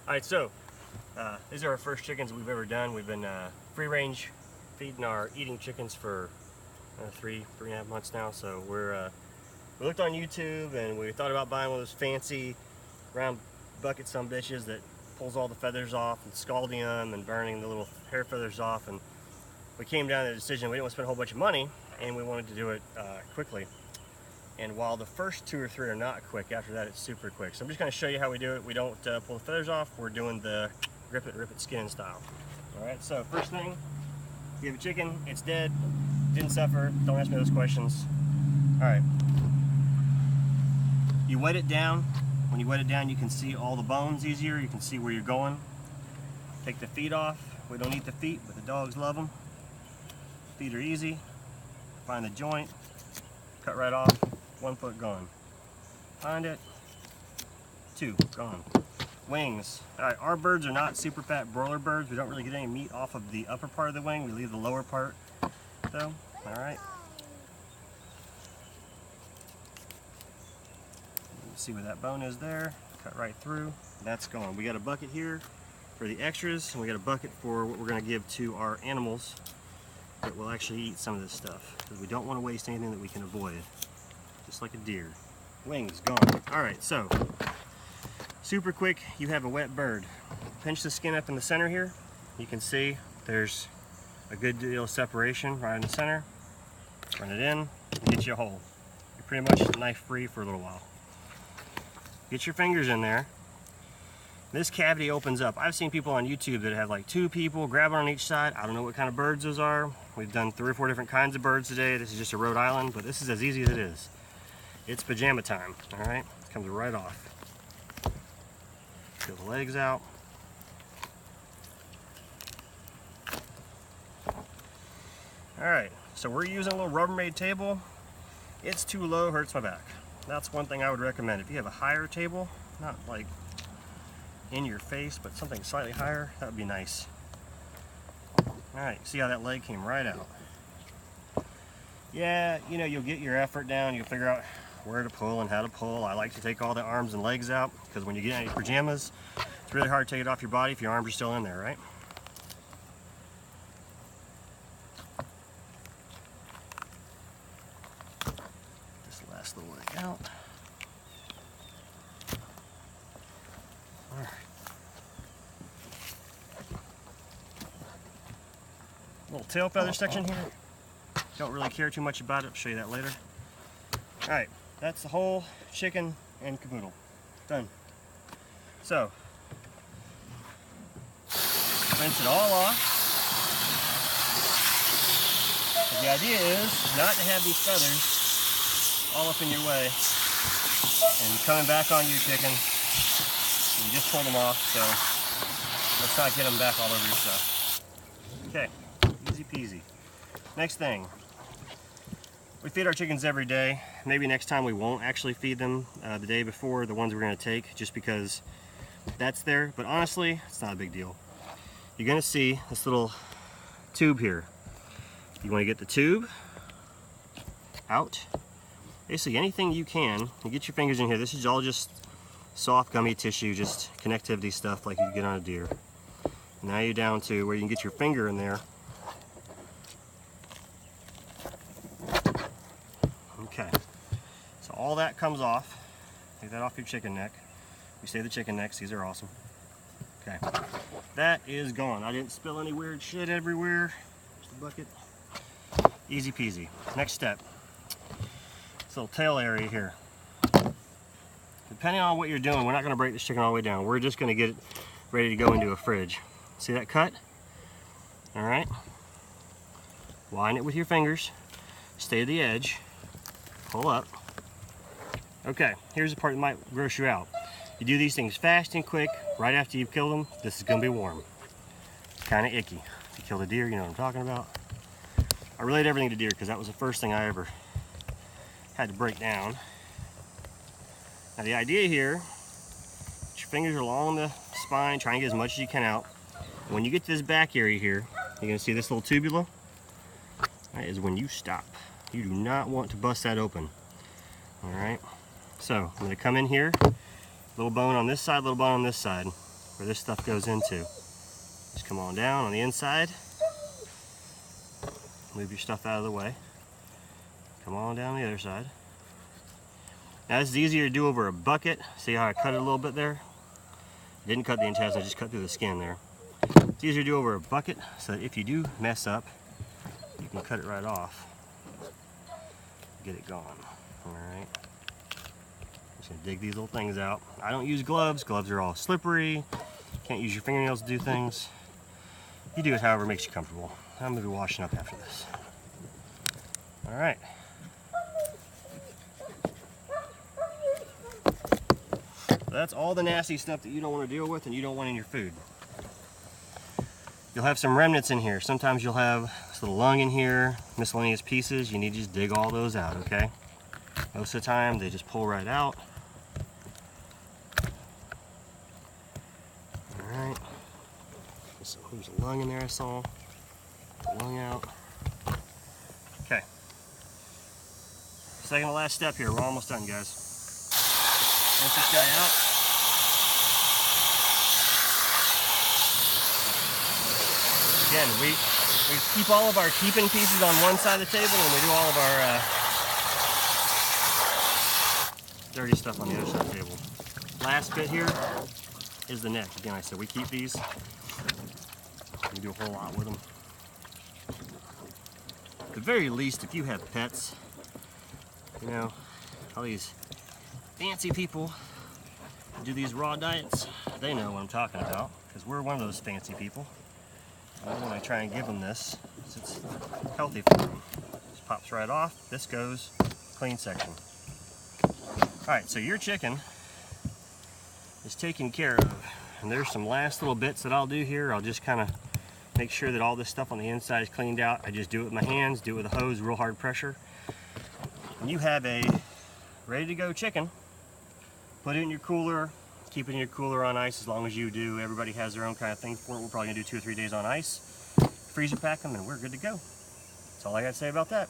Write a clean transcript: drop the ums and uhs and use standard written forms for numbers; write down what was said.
Alright, so these are our first chickens we've ever done. We've been free range feeding our eating chickens for 3.5 months now. So we looked on YouTube and we thought about buying one of those fancy round bucket bitches that pulls all the feathers off and scalding them and burning the little hair feathers off. And we came down to the decision we didn't want to spend a whole bunch of money and we wanted to do it quickly. And while the first 2 or 3 are not quick, after that it's super quick. So I'm just going to show you how we do it. We don't pull the feathers off. We're doing the grip it, rip it skin style. Alright, so first thing, you have a chicken, it's dead, didn't suffer, don't ask me those questions. Alright, you wet it down. When you wet it down, you can see all the bones easier, you can see where you're going. Take the feet off. We don't eat the feet, but the dogs love them. Feet are easy. Find the joint, cut right off, 1 foot gone. Find it, 2, gone. Wings. Alright, our birds are not super fat broiler birds. We don't really get any meat off of the upper part of the wing. We leave the lower part though. Alright. See where that bone is there. Cut right through. That's gone. We got a bucket here for the extras, and we got a bucket for what we're going to give to our animals that will actually eat some of this stuff, because we don't want to waste anything that we can avoid. Just like a deer. Wings gone. Alright, so super quick, you have a wet bird. Pinch the skin up in the center here. You can see there's a good deal of separation right in the center. Run it in and get you a hole. You're pretty much knife free for a little while. Get your fingers in there. This cavity opens up. I've seen people on YouTube that have like 2 people grabbing on each side. I don't know what kind of birds those are. We've done 3 or 4 different kinds of birds today. This is just a Rhode Island, but this is as easy as it is. It's pajama time, all right? It comes right off. Peel the legs out. All right, so we're using a little Rubbermaid table. It's too low, hurts my back. That's one thing I would recommend. If you have a higher table, not like in your face, but something slightly higher, that would be nice. All right, see how that leg came right out. Yeah, you know, you'll get your effort down, you'll figure out where to pull and how to pull. I like to take all the arms and legs out, because when you get in your pajamas, it's really hard to take it off your body if your arms are still in there, right? This last little leg out. All right. Little tail feather section here. Don't really care too much about it. I'll show you that later. All right, that's the whole chicken and caboodle. Done. So, rinse it all off. But the idea is not to have these feathers all up in your way and coming back on you, chicken. You just pulled them off, so let's not get them back all over your stuff. Okay, easy peasy. Next thing. We feed our chickens every day. Maybe next time we won't actually feed them the day before the ones we're going to take, just because that's there. But honestly, it's not a big deal. You're going to see this little tube here. You want to get the tube out. Basically anything you can. You get your fingers in here. This is all just soft gummy tissue, just connectivity stuff like you get on a deer. Now you're down to where you can get your finger in there. Okay, so all that comes off. Take that off your chicken neck. We save the chicken necks, these are awesome. Okay, that is gone. I didn't spill any weird shit everywhere. Just a bucket. Easy peasy. Next step, this little tail area here. Depending on what you're doing, we're not gonna break this chicken all the way down. We're just gonna get it ready to go into a fridge. See that cut? All right. Line it with your fingers. Stay to the edge. Pull up. Okay, here's the part that might gross you out. You do these things fast and quick, right after you've killed them. This is gonna be warm. Kind of icky. If you kill a deer, you know what I'm talking about. I relate everything to deer because that was the first thing I ever had to break down. Now the idea here, put your fingers along the spine, try and get as much as you can out. When you get to this back area here, you're gonna see this little tubula. That is when you stop. You do not want to bust that open. All right, so I'm gonna come in here, little bone on this side, little bone on this side. where this stuff goes into. Just come on down on the inside. Move your stuff out of the way. Come on down the other side. Now this is easier to do over a bucket. See how I cut it a little bit there? I didn't cut the intestine, I just cut through the skin there. It's easier to do over a bucket, so that if you do mess up, you can cut it right off. Get it gone. Alright. Just gonna dig these little things out. I don't use gloves. Gloves are all slippery. Can't use your fingernails to do things. You do it however makes you comfortable. I'm gonna be washing up after this. Alright. That's all the nasty stuff that you don't want to deal with and you don't want in your food. You'll have some remnants in here. Sometimes you'll have this little lung in here, miscellaneous pieces. You need to just dig all those out, okay? Most of the time, they just pull right out. Alright. There's a lung in there I saw. Lung out. Okay. Second to last step here. We're almost done, guys. Rinse this guy out. Again, we keep all of our keeping pieces on one side of the table and we do all of our dirty stuff on the other side of the table. Last bit here is the neck. Again, I said we keep these. We do a whole lot with them. At the very least, if you have pets, you know, all these fancy people who do these raw diets, they know what I'm talking about, because we're one of those fancy people. And when I try and give them this, it's healthy for them. Just pops right off. This goes clean section. Alright, so your chicken is taken care of. And there's some last little bits that I'll do here. I'll just kind of make sure that all this stuff on the inside is cleaned out. I just do it with my hands, do it with a hose, real hard pressure. And you have a ready to go chicken. Put it in your cooler. Keep it in your cooler on ice as long as you do. Everybody has their own kind of thing for it. We're probably going to do 2 or 3 days on ice. Freezer pack them and we're good to go. That's all I got to say about that.